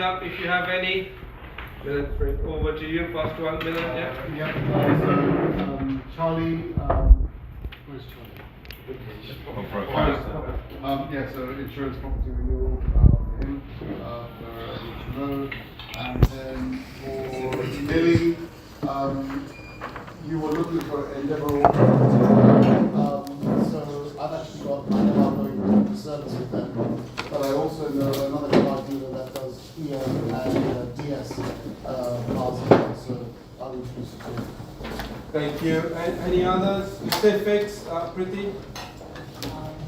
hand up if you have any. Milan, straight over to you. First one, Milan. Yeah. Charlie. Where's Charlie? So insurance property renewal for him, for HMO, and then for Lily, you were looking for a liberal so I've actually got my ongoing service with them, but I also know another car dealer that does EM and DS cars as well, so I'll introduce you to him. Thank you. Any others? Specifics, Priti?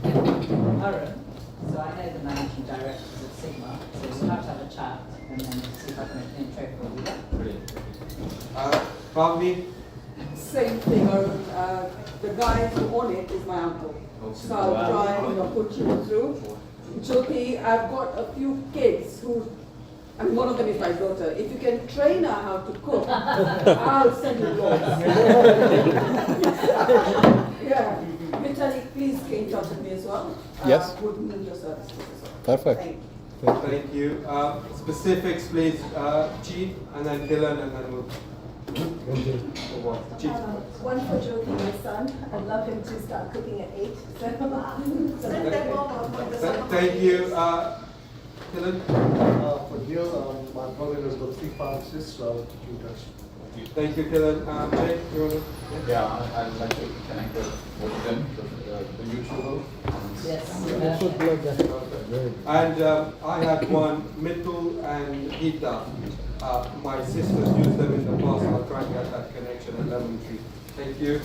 Aaron, so I know the managing directors of Sigma, so we'll have to have a chat and then see if I can intro for you. Brilliant. Pavni? Same thing, the guy who own it is my uncle. So I'll try put you through. Jyoti, I've got a few kids who, one of them is my daughter. If you can train her how to cook, I'll send you yours. Yeah. Vitaly, please get in touch with me as well. Yes. Would need your services as well. Perfect. Thank you. Specifics, please, Chief, and then Dylan, and then we'll. Chief. One for Jyoti, my son. I'd love him to start cooking at 8. Thank you. Dylan? For Gil, my brother has got 3 pharmacists, so I'll keep in touch. Thank you, Dylan. Jay, you want to? Yeah, I'd like to connect with both of them, the mutual. Yes. And I had one, Mittul and Geeta. My sisters used them in the past. I'll try and get that connection at Lemon Tree. Thank you.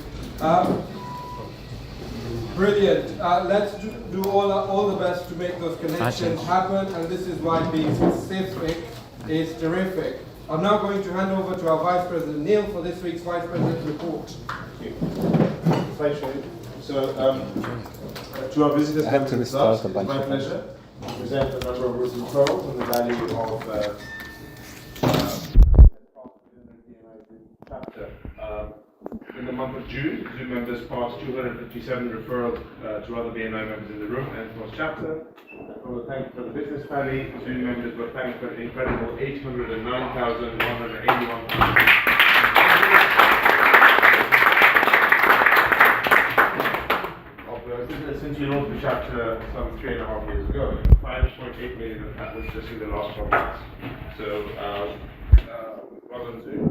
Brilliant. Let's do all the best to make those connections happen. And this is why being specific is terrific. I'm now going to hand over to our Vice President Neil for this week's Vice President report. Thank you. Thanks, Shane. So, to our visitors, I have to restart a it's bunch my of pleasure to present a number of referrals on the value of chapter. In the month of June, Zoom members passed 257 referrals to other BNI members in the room and cross chapter. For the business family, Zoom members were thanked for an incredible 809,181 pounds. Since we launched the chapter some 3.5 years ago, 5.8 million of that was just in the last 12 months. So, well done, Zoom.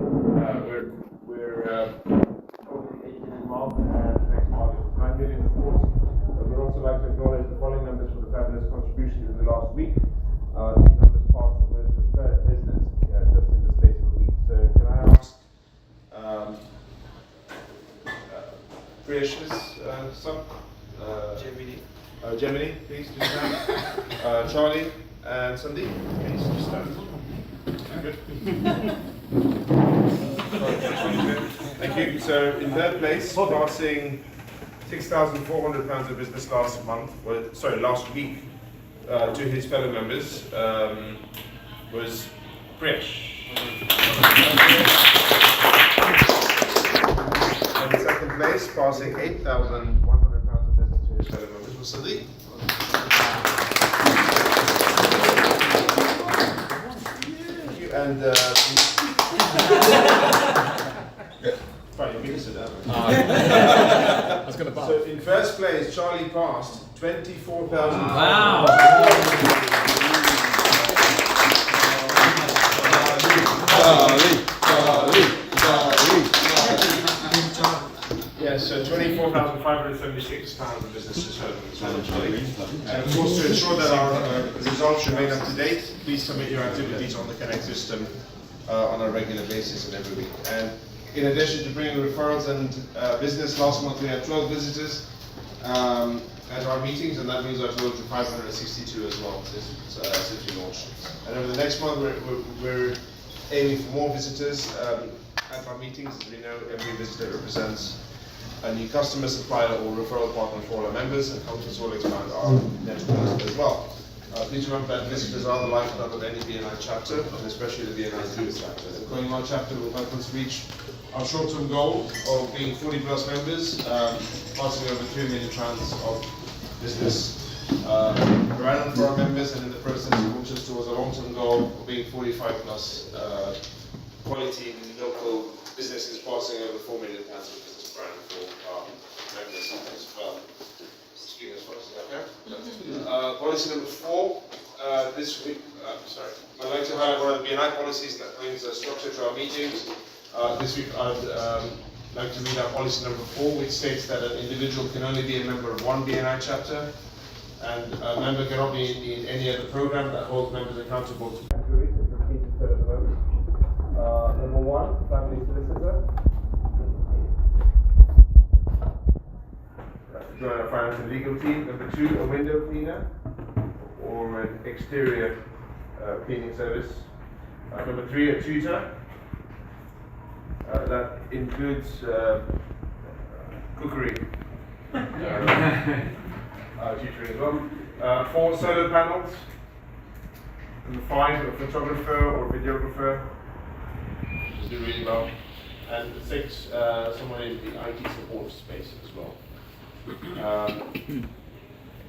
We're over the 8 million mark, and the next target is 9 million, of course. We'd also like to acknowledge the following members for the fabulous contributions in the last week. These numbers passed the most referred business just in the space of a week. So, can I ask Priyesh's son? Gemini, please do that. Charlie and Sandeep, please just stand. Good. Thank you. So in third place, passing £6,400 of business last week to his fellow members was Priyesh. And in second place, passing £8,100 of business to his fellow members was Sandeep. Thank you. And fine, you can sit down. I was going to buy. So in first place, Charlie passed 24,000. Wow. Yes, so £24,576 of business to Charlie. And of course, to ensure that our results remain up to date, please submit your activities on the Connect system on a regular basis and every week. And in addition to bringing referrals and business, last month we had 12 visitors at our meetings, and that brings our total to 562 as well since we launched. And over the next month, we're aiming for more visitors at our meetings. As we know, every visitor represents a new customer, supplier, or referral partner for all our members, and helps us all expand our network as well. Please remember that visitors are the lifeblood of any BNI chapter, and especially the BNI Zurich chapter. The growing our chapter will help us reach our short-term goal of being 40+ members, passing over 3 million trans of business per annum for our members, and in the process it launches towards a long-term goal of being 45 plus quality local businesses passing over £4 million of business per annum for our members as well. Speaking as fast as I can. Policy number 4. This week, I'd like to highlight one of the BNI policies that brings a structure to our meetings. This week I'd like to read out policy number 4, which states that an individual can only be a member of one BNI chapter, and a member cannot be in any other program that holds members accountable to categories, which are key to fill at the moment. Number 1, family solicitor. Join a finance and legal team. Number 2, a window cleaner or an exterior cleaning service. Number 3, a tutor. That includes cookery, tutoring as well. 4, solar panels. Number 5, a photographer or videographer. Do really well. And 6, someone in the IT support space as well.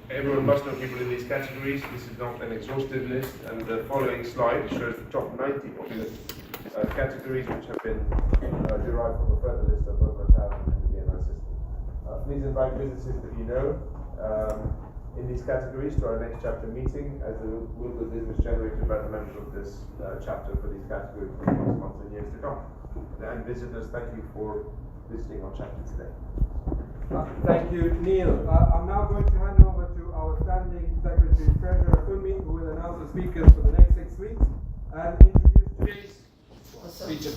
Everyone must know people in these categories. This is not an exhaustive list, and the following slide shows the top 90 popular categories which have been derived from a further list of over 1,000 in the BNI system. Please invite businesses that you know in these categories to our next chapter meeting, as there will be business generated by the members of this chapter for these categories for the next months and years to come. And visitors, thank you for visiting our chapter today. Thank you, Neil. I'm now going to hand over to our standing Secretary Treasurer, Kunmi, who will announce the speakers for the next 6 weeks and introduce today's speaker.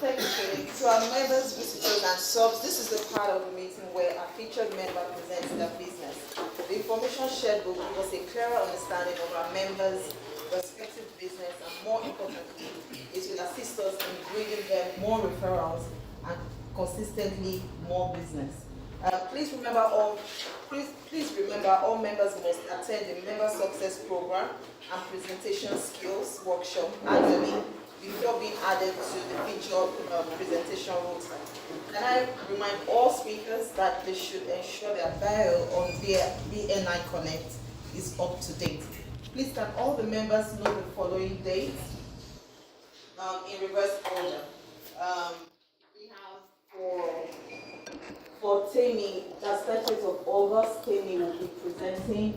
Thank you, Felix. So our members, visitors and subs, this is the part of the meeting where our featured member presents their business. The information shared will give us a clearer understanding of our members' respective business, and more importantly, it will assist us in bringing them more referrals and consistently more business. Please remember all members must attend the Member Success Program and Presentation Skills Workshop annually before being added to the featured presentation rota. Can I remind all speakers that they should ensure their bio on their BNI Connect is up to date. Please can all the members know the following dates in reverse order. We have for Tammy, that's 30th of August, Tammy will be presenting.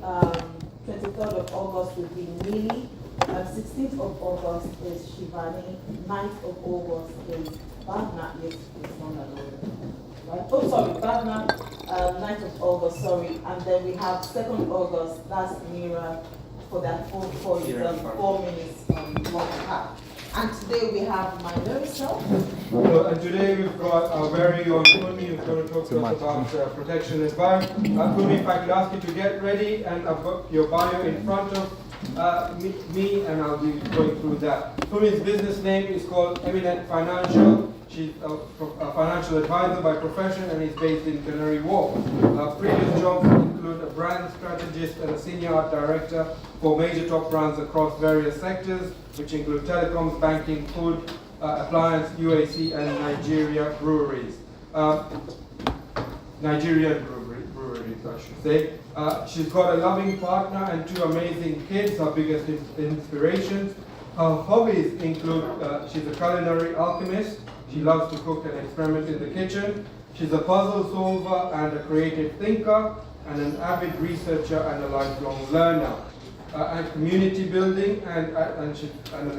23rd of August will be Millie. 16th of August is Shivani. 9th of August is Bhavna. Yes, it's not that right? Oh, sorry, Bhavna. 9th of August, sorry. And then we have 2nd August, that's Mira, for that 4 minutes long pack. And today we have my very self. So, and today we've got our very own Kunmi who's going to talk to us about protection advice. Kunmi, if I could ask you to get ready, and I've got your bio in front of me, and I'll be going through that. Kunmi's business name is called Eminent Financial. She's a financial advisor by profession and is based in Canary Wharf. Previous jobs include a brand strategist and a senior art director for major top brands across various sectors, which include telecoms, banking, food, appliance, UAC, and Nigeria breweries. Nigerian breweries, I should say. She's got a loving partner and 2 amazing kids, her biggest inspirations. Her hobbies include, she's a culinary alchemist. She loves to cook and experiment in the kitchen. She's a puzzle solver and a creative thinker, and an avid researcher and a lifelong learner. And community building, and an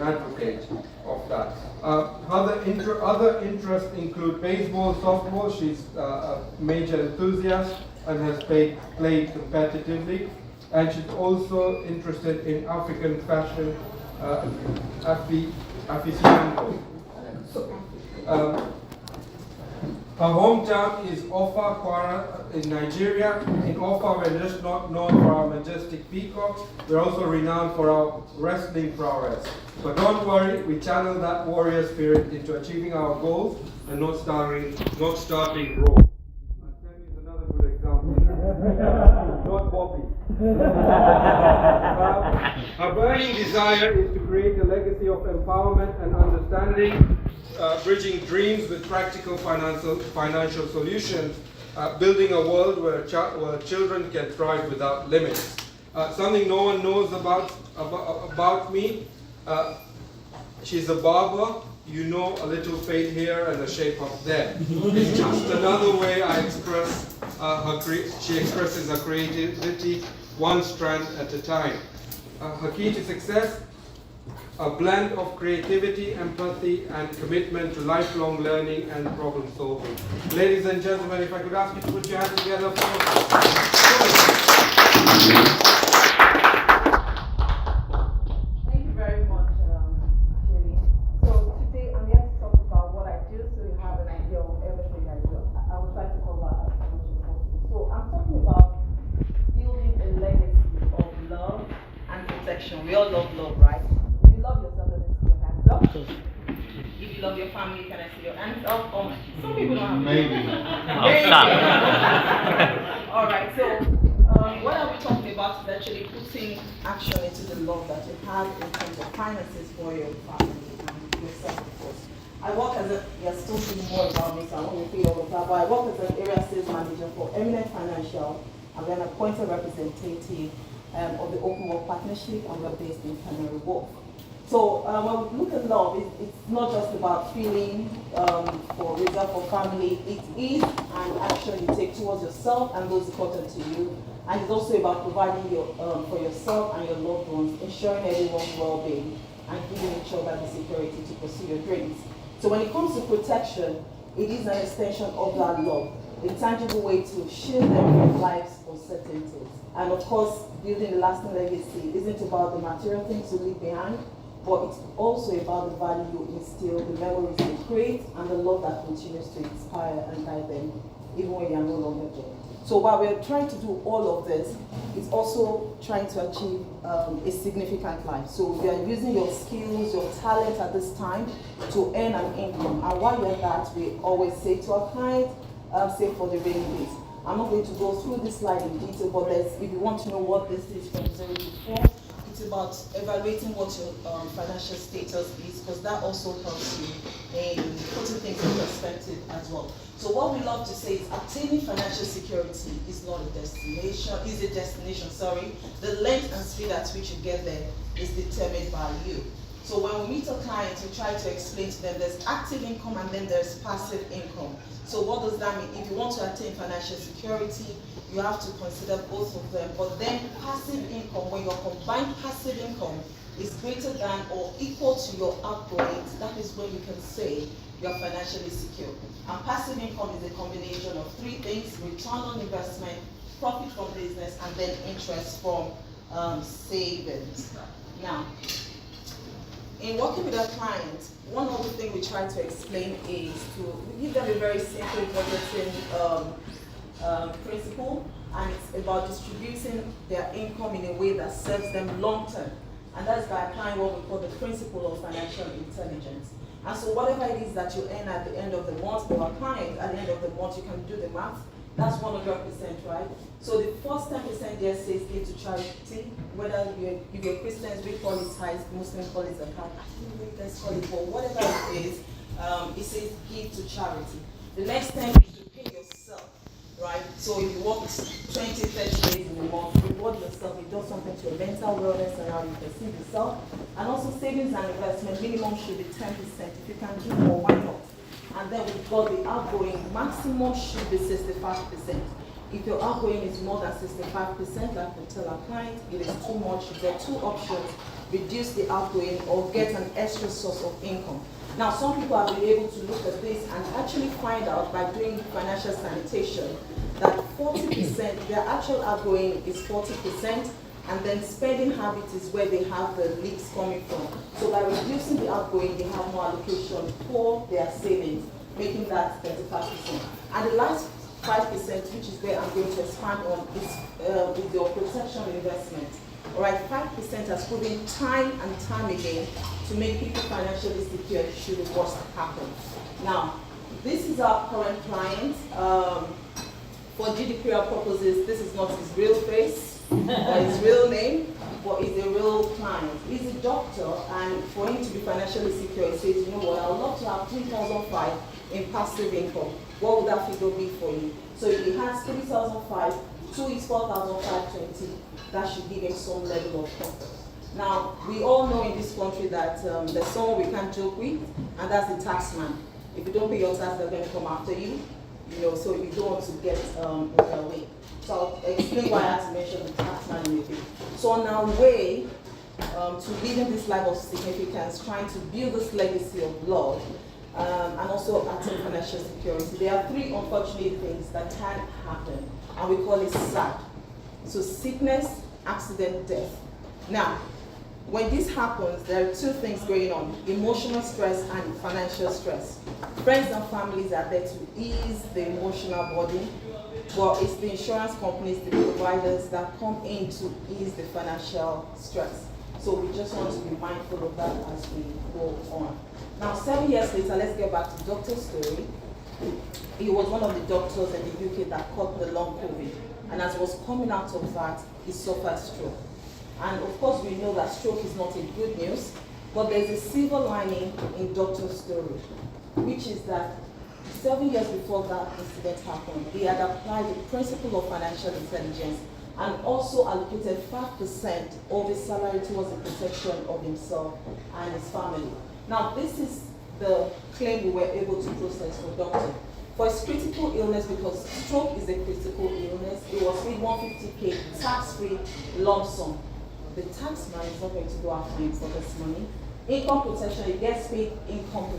advocate of that. Other interests include baseball, softball. She's a major enthusiast and has played competitively. And she's also interested in African fashion, aficionado. Her hometown is Offa, Kwara in Nigeria. In Offa, we're just not known for our majestic peacocks. We're also renowned for our wrestling prowess. But don't worry, we channel that warrior spirit into achieving our goals and not starting raw. Temi is another good example. Not Bobby. Her burning desire is to create a legacy of empowerment and understanding, bridging dreams with practical financial solutions building a world where children can thrive without limits. Something no one knows about me. She's a barber. You know, a little fade here and a shape up there. It's just another way I express she expresses her creativity one strand at a time. Her key to success, a blend of creativity, empathy, and commitment to lifelong learning and problem solving. Ladies and gentlemen, if I could ask you to put your hands together for Thank you very much, Shirley. So today I'm here to talk about what I do so you have an idea of everything I do. I will try to cover as much as possible. So I'm talking about building a legacy of love and protection. We all love love, right? If you love yourself, let me see your hands up. If you love your family, can I see your hands up? Oh, some people don't have Maybe. All right, so what are we talking about is actually putting action into the love that you have in terms of finances for your family and yourself, of course. I work as a, you're still seeing more about me, so I won't repeat all of that, but I work as an area sales manager for Eminent Financial. I'm an appointed representative of the Open Work Partnership, and we're based in Canary Wharf. So when we look at love, it's not just about feeling for reserve for family. It is an action you take towards yourself and those important to you. And it's also about providing for yourself and your loved ones, ensuring everyone's well-being, and giving each other the security to pursue your dreams. So when it comes to protection, it is an extension of that love, a tangible way to shield them from life's uncertainties. And of course, building a lasting legacy isn't about the material things you leave behind, but it's also about the value you instill, the memories you create, and the love that continues to inspire and guide them, even when you are no longer there. So while we're trying to do all of this, it's also trying to achieve a significant life. So we are using your skills, your talent at this time to earn an income. And while you're that, we always say to our clients, save for the rainy days. I'm not going to go through this slide in detail, but if you want to know what this is from 0 to 4, it's about evaluating what your financial status is, because that also helps you in putting things in perspective as well. So what we love to say is attaining financial security is not a destination, is a destination, sorry. The length and speed at which you get there is determined by you. So when we meet a client, we try to explain to them there's active income and then there's passive income. So what does that mean? If you want to attain financial security, you have to consider both of them. But then passive income, when your combined passive income is greater than or equal to your outgoings, that is when you can say you're financially secure. And passive income is a combination of three things: return on investment, profit from business, and then interest from savings. Now, in working with our clients, one other thing we try to explain is to give them a very simple budgeting principle, and it's about distributing their income in a way that serves them long term. And that's by applying what we call the principle of financial intelligence. And so whatever it is that you earn at the end of the month, for our client, at the end of the month, you can do the math. That's 100%, right? So the first 10% there says give to charity, whether you're Christians, we call it tithes, Muslims call it zakat, let's call it, but whatever it is, it says give to charity. The next 10 is to pay yourself, right? So if you work 20, 30 days in a month, reward yourself, you do something to your mental wellness and how you perceive yourself. And also savings and investment, minimum should be 10%. If you can do more, why not? And then we've got the outgoing, maximum should be 65%. If your outgoing is more than 65%, like we tell our client, it is too much. You've got two options: reduce the outgoing or get an extra source of income. Now, some people have been able to look at this and actually find out by doing financial sanitation that 40%, their actual outgoing is 40%, and then spending habit is where they have the leaks coming from. So by reducing the outgoing, they have more allocation for their savings, making that 35%. And the last 5%, which is where I'm going to expand on, is with your protection investment. All right, 5% has proven time and time again to make people financially secure should the worst happen. Now, this is our current client. For GDPR purposes, this is not his real face or his real name, but he's a real client. He's a doctor, and for him to be financially secure, he says, you know what, I would love to have 3,005 in passive income. what would that figure be for you? So if he has 3,005, 2 is 4,520, that should give him some level of comfort. Now, we all know in this country that there's someone we can't joke with, and that's the tax man. If you don't pay your tax, they're going to come after you, so you don't want to get in their way. So I'll explain why I had to mention the tax man in a bit. So on our way to living this life of significance, trying to build this legacy of blood, and also attain financial security, there are 3 unfortunate things that can happen, and we call it SAD. So sickness, accident, death. Now, when this happens, there are 2 things going on: emotional stress and financial stress. Friends and families are there to ease the emotional burden, but it's the insurance companies, the providers, that come in to ease the financial stress. So we just want to be mindful of that as we go on. Now, 7 years later, let's get back to Doctor's story. He was one of the doctors in the UK that caught the long COVID, and as he was coming out of that, he suffered stroke. And of course, we know that stroke is not a good news, but there's a silver lining in Doctor's story, which is that 7 years before that incident happened, he had applied the principle of financial intelligence and also allocated 5% of his salary towards the protection of himself and his family. Now, this is the claim we were able to process for Doctor. For his critical illness, because stroke is a critical illness, it was paid 150K tax-free lump sum. The tax man is not going to go after him for this money. Income protection, he gets paid income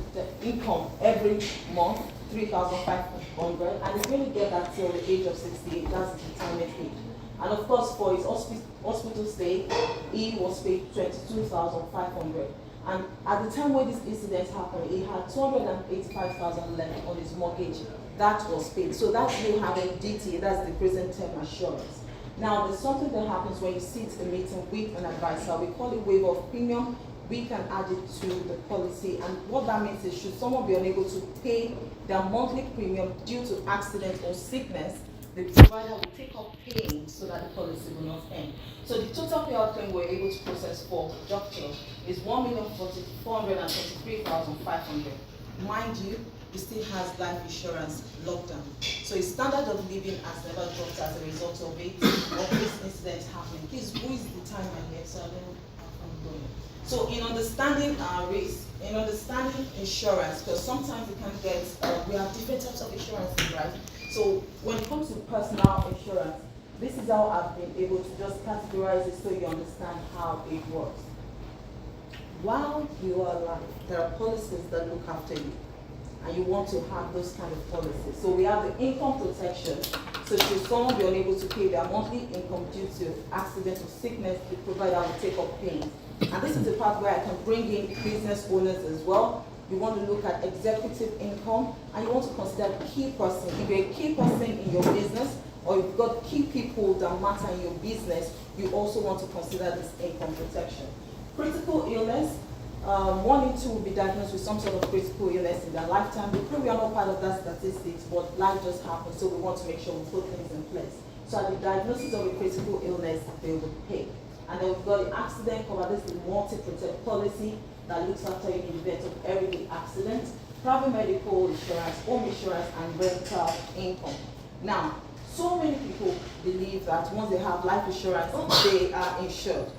every month, 3,500, and he's going to get that till the age of 68. That's his retirement age. And of course, for his hospital stay, he was paid 22,500. And at the time when this incident happened, he had 285,000 left on his mortgage. That was paid. So that's you having DT, that's the present term assurance. Now, there's something that happens when you sit a meeting with an advisor. We call it waiver of premium. We can add it to the policy, and what that means is, should someone be unable to pay their monthly premium due to accident or sickness, the provider will take up paying so that the policy will not end. So the total payout claim we're able to process for Doctor is 1,423,500. Mind you, he still has life insurance locked down. So his standard of living has never dropped as a result of it, of this incident happening. Please, who is the timer here? So I don't know how I'm going. So in understanding our risk, in understanding insurance, because sometimes we can get, we have different types of insurances, right? So when it comes to personal insurance, this is how I've been able to just categorize it so you understand how it works. While you are alive, there are policies that look after you, and you want to have those kind of policies. So we have the income protection. So should someone be unable to pay their monthly income due to accident or sickness, the provider will take up paying. And this is the part where I can bring in business owners as well. You want to look at executive income, and you want to consider key person. If you're a key person in your business, or you've got key people that matter in your business, you also want to consider this income protection. Critical illness, 1 in 2 will be diagnosed with some sort of critical illness in their lifetime. We are not part of that statistics, but life just happens, so we want to make sure we put things in place. So at the diagnosis of a critical illness, they will pay. And then we've got the accident cover. This is the multi-protect policy that looks after you in the event of everyday accident, private medical insurance, home insurance, and rental income. Now, so many people believe that once they have life insurance, they are insured.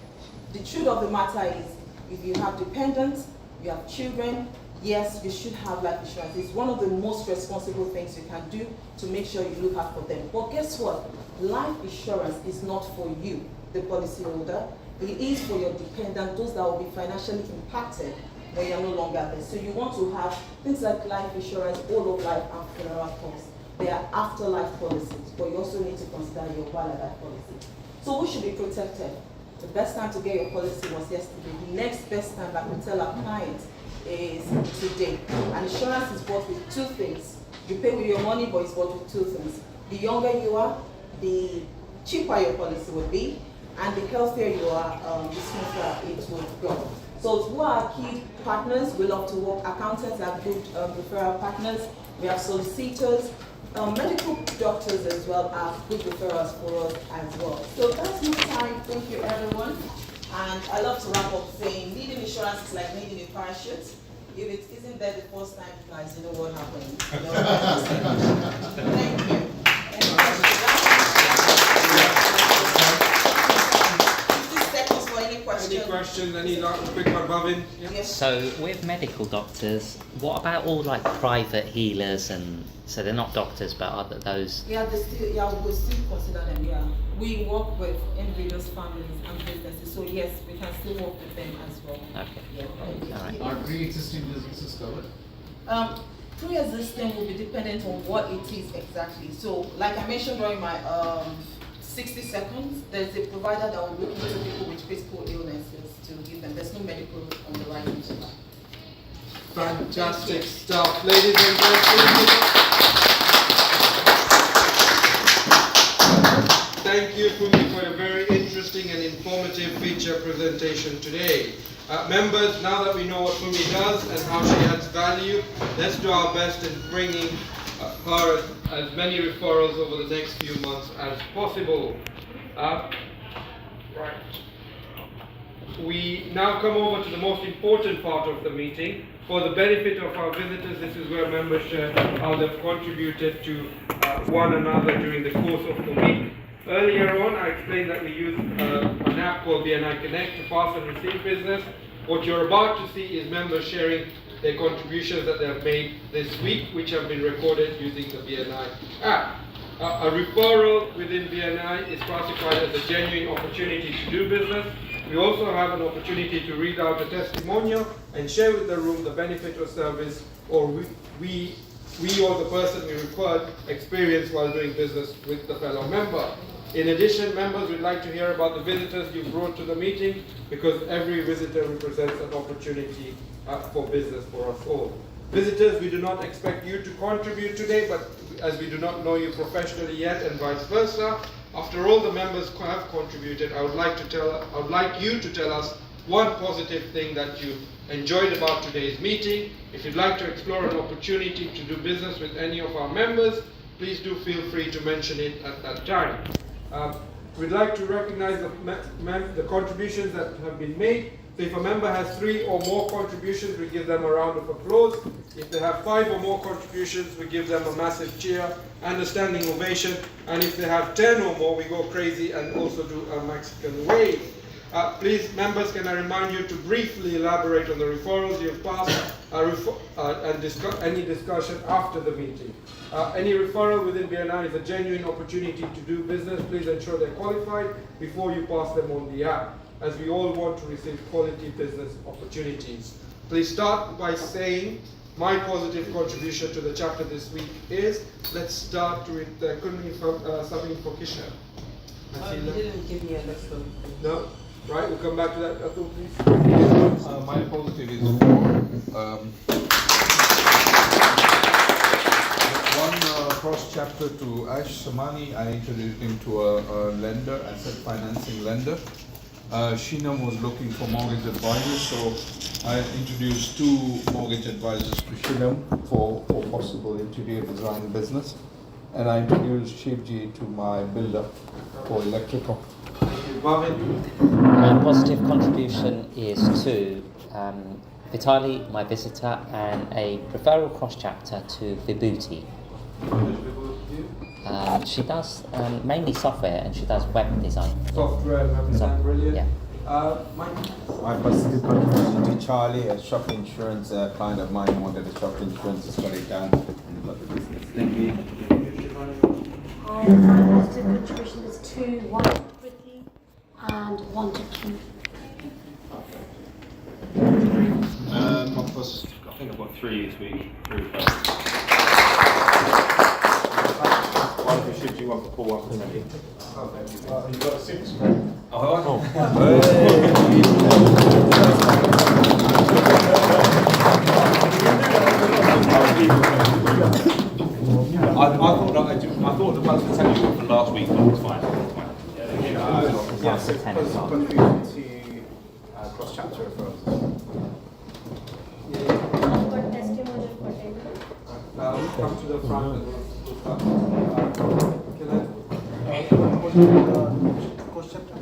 The truth of the matter is, if you have dependents, you have children, yes, you should have life insurance. It's one of the most responsible things you can do to make sure you look after them. But guess what? Life insurance is not for you, the policyholder. It is for your dependent, those that will be financially impacted when you're no longer there. So you want to have things like life insurance, whole of life, and funeral costs. They are afterlife policies, but you also need to consider your while-life policy. So who should be protected? The best time to get your policy was yesterday. The next best time, like we tell our clients, is today. And insurance is bought with 2 things. You pay with your money, but it's bought with 2 things. The younger you are, the cheaper your policy will be, and the healthier you are, the smoother it will go. So who are our key partners? We love to work. Accountants are good referral partners. We have solicitors. Medical doctors as well are good referrals for us as well. So that's my time. Thank you, everyone. And I love to wrap up saying needing insurance is like needing a parachute. If it isn't there the first time, guys, you know what happened. Thank you. Any questions? 50 seconds for any questions. Any questions? Any quick one, Bhavin? Yeah. Yes. So with medical doctors, what about all like private healers, and so they're not doctors but other those? Yeah, we still consider them, yeah. We work with individuals, families, and businesses, so yes, we can still work with them as well. Okay. Yeah. All right. Are pre-existing businesses covered? Pre-existing will be dependent on what it is exactly. So, like I mentioned during my 60 seconds, there's a provider that will look into people with physical illnesses to give them. There's no medical on the right hand. Fantastic stuff, ladies and gentlemen. Thank you, Fumi, for a very interesting and informative feature presentation today. Members, now that we know what Fumi does and how she adds value, let's do our best in bringing her as many referrals over the next few months as possible. Right. We now come over to the most important part of the meeting. For the benefit of our visitors, this is where members share how they've contributed to one another during the course of the week. Earlier on, I explained that we use an app called BNI Connect to pass and receive business. What you're about to see is members sharing their contributions that they have made this week, which have been recorded using the BNI app. A referral within BNI is classified as a genuine opportunity to do business. We also have an opportunity to read out a testimonial and share with the room the benefit or service or we or the person we referred experienced while doing business with the fellow member. In addition, members would like to hear about the visitors you brought to the meeting, because every visitor represents an opportunity for business for us all. Visitors, we do not expect you to contribute today, but as we do not know you professionally yet and vice versa, after all the members have contributed, I would like you to tell us one positive thing that you enjoyed about today's meeting. If you'd like to explore an opportunity to do business with any of our members, please do feel free to mention it at that time. We'd like to recognize the contributions that have been made. So if a member has 3 or more contributions, we give them a round of applause. If they have 5 or more contributions, we give them a massive cheer and a standing ovation. And if they have 10 or more, we go crazy and also do a Mexican wave. Please, members, can I remind you to briefly elaborate on the referrals you have passed and discuss any discussion after the meeting. Any referral within BNI is a genuine opportunity to do business. Please ensure they're qualified before you pass them on the app, as we all want to receive quality business opportunities. Please start by saying, my positive contribution to the chapter this week is, let's start with something for Kisha. You didn't give me a list of. No? Right, we'll come back to that. Atul, please. My positive is one cross chapter to Ash Samani. I introduced him to a lender, asset financing lender. Sheena was looking for mortgage advisors, so I introduced 2 mortgage advisors to Sheena for possible interior design business. And I introduced Shivji to my builder for electrical. My positive contribution is to Vitali, my visitor, and a referral cross chapter to Vibhuti. She does mainly software, and she does web design. Software and web design, brilliant. Yeah. Mike? My positive contribution to Charlie, a shop insurance client of mine wanted a shop insurance to shut it down and got the business. Thank you. My positive contribution is 2, 1 to Ricky and 1 to Keith. I think I've got 3 this week. 3 one for Shivji, 1 for Paul, 1 for Melly. You've got 6. I thought the person was telling you from last week, but it's fine. Yes, contribution to cross chapter referrals. I've got testimonial for 10. Come to the front and we'll start. Can I? Cross chapter.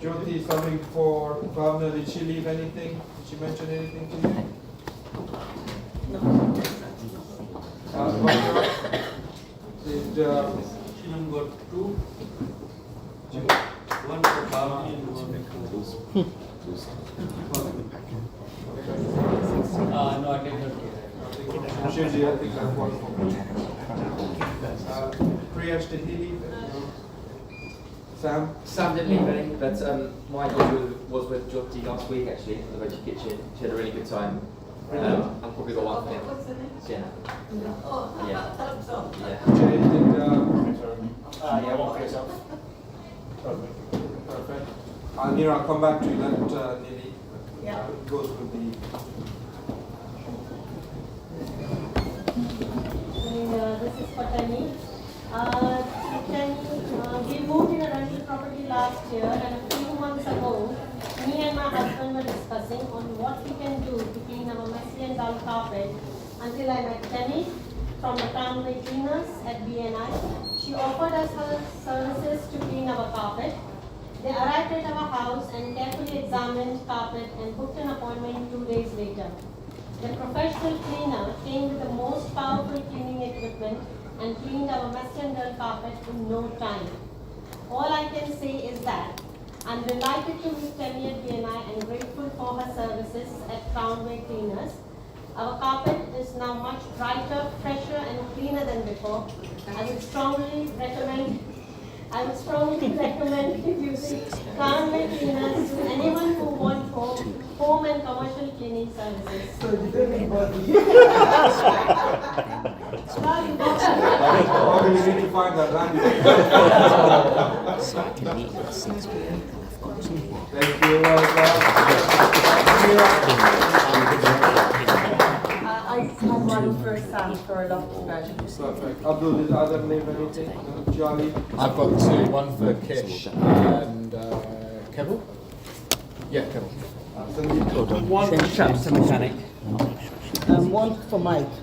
Jyoti, Trustee, something for Governor. Did she leave anything? Did she mention anything to you? Governor, did Number 2. One for Bhavani and one no, I did not hear. Shirji, I think that's one. Priyash, did he leave? Sam? Sam didn't leave any, but my issue was with Jyoti last week actually, in the Veggie Kitchen. She had a really good time. I've probably got one for him. What's the name? Jenna. Yeah. Jay, did, Yeah, one for yourself. perfect. Nira, I'll come back to you. Let Nili goes with the. This is for Tenny. We moved in a rental property last year, and a few months ago, me and my husband were discussing on what we can do to clean our messy and dull carpet until I met Tenny from the Townway Cleaners at BNI. She offered us her services to clean our carpet. They arrived at our house and carefully examined carpet and booked an appointment 2 days later. The professional cleaner came with the most powerful cleaning equipment and cleaned our messy and dull carpet in no time. All I can say is that I'm delighted to meet Tenny at BNI and grateful for her services at Townway Cleaners. Our carpet is now much brighter, fresher and cleaner than before. I would strongly recommend using Townway Cleaners to anyone who wants home and commercial cleaning services. So you didn't How do you really find that So I can meet at 6 p.m. Thank you. I'm running for Sam for a loft conversion. Perfect. Abdul, did Adam leave anything? No? Charlie? I've got 2, one for Kish and Keval. Yeah, Keval. One chapter mechanic. One for Mike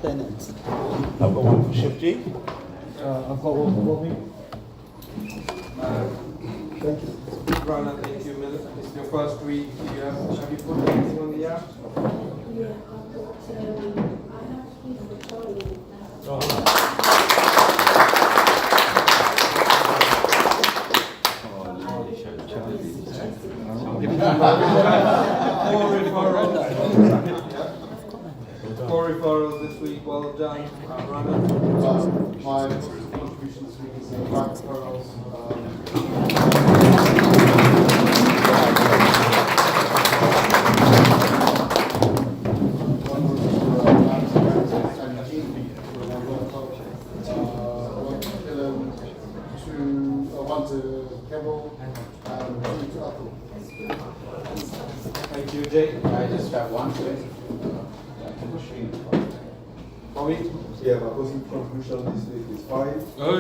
Bennett. I've got one for Shifty. I've got one for Bobby. Thank you. Run, I think 2 minutes. It's your first week. Have you put anything on the app? Yeah, Four referrals this week. Well done. Rana. My contribution this week is 5 referrals. One to Keval and 2 to Atul. Thank you, Jay. I just have one today. Bobby? Yeah, my closing contribution this week is 5. One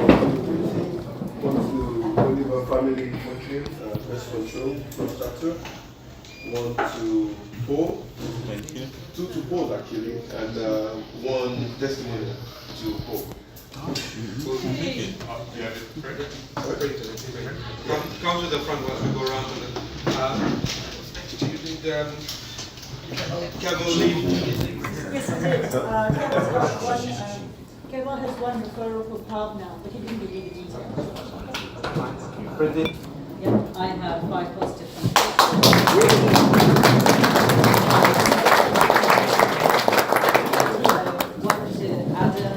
to printing, one to Oliver Family Portrait, Pest Control, Constructor, one to Paul, 2 to Paul actually, and one testimony to Paul. Come to the front once we go around to the. What's next to you? Did Keval leave? Yes, it is. Keval has one referral for Pav now, but he didn't give you the details. Pretty. Yep, I have 5 positive. One to Adam,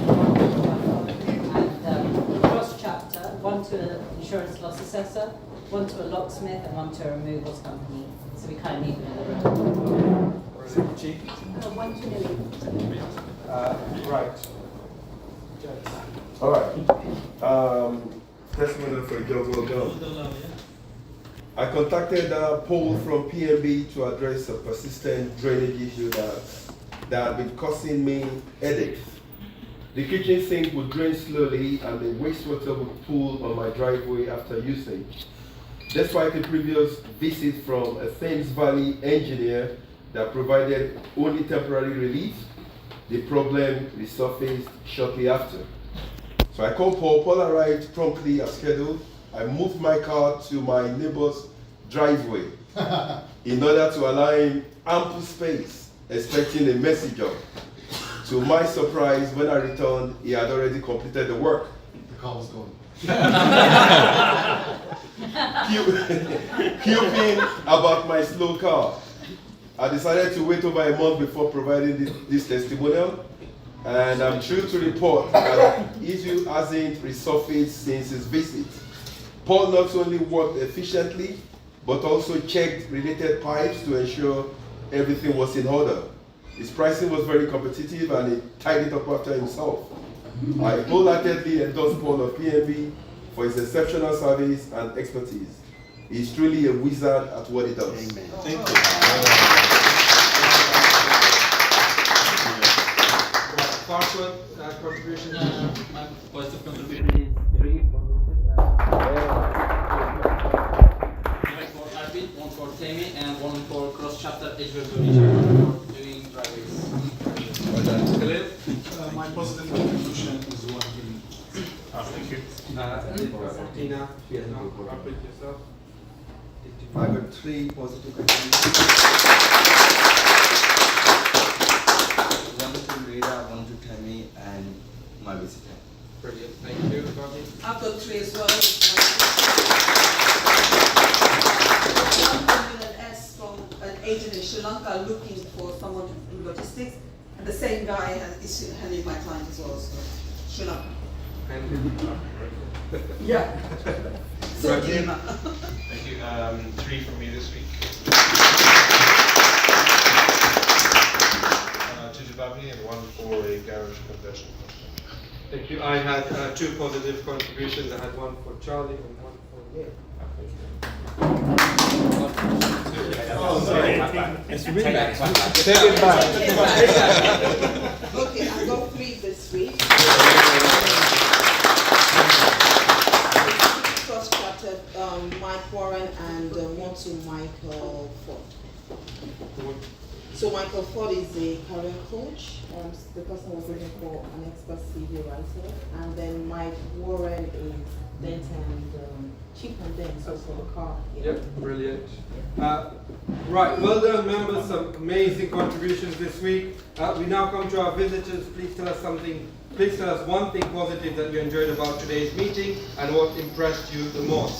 and cross chapter, one to an insurance loss assessor, one to a locksmith, and one to a removals company. So we kind of need them in the room. Chief? One to Lily. Right. All right. Testimony for a job well done. I contacted Paul from PMB to address a persistent drainage issue that had been causing me headaches. The kitchen sink would drain slowly and the wastewater would pool on my driveway after usage. Despite a previous visit from a Thames Valley engineer that provided only temporary relief, the problem resurfaced shortly after. So I called Paul. Paul arrived promptly as scheduled. I moved my car to my neighbor's driveway in order to allow him ample space, expecting a messy job. To my surprise, when I returned, he had already completed the work. The car was gone. Cuping about my slow car. I decided to wait over a month before providing this testimonial, and I'm thrilled to report that the issue hasn't resurfaced since his visit. Paul not only worked efficiently, but also checked related pipes to ensure everything was in order. His pricing was very competitive and he tied it up after himself. I wholeheartedly endorse Paul of PNB for his exceptional service and expertise. He's truly a wizard at what he does. Amen. Thank you. Password contribution. My positive contribution is really for Arvid, one for Temi, and one for cross-chapter HVAC for doing driveways. Well done. Khalil? My positive contribution is working. Thank you. Tina? Rapid yourself. I got 3 positive contributions. One to Rita, one to Tammy, and my visitor. Brilliant. Thank you, Bobby. I've got 3 as well. S from an agent in Sri Lanka looking for someone to do logistics, and the same guy is handling my client as well, so Sri Lanka. Yeah. So Thank you. 3 from me this week. To Dubabi and 1 for a garage conversion. Thank you. I had 2 positive contributions. I had 1 for Charlie and 1 for me. Oh, sorry. It's really bad. Take it back. Okay, I've got 3 this week. First chapter, Mike Warren and 1 to Michael Ford. So Michael Ford is a career coach. The person was looking for an expert CV writer, and then Mike Warren is dent and cheap and dent, so for the car. Yep, brilliant. Right, well done members, some amazing contributions this week. We now come to our visitors. Please tell us one thing positive that you enjoyed about today's meeting and what impressed you the most.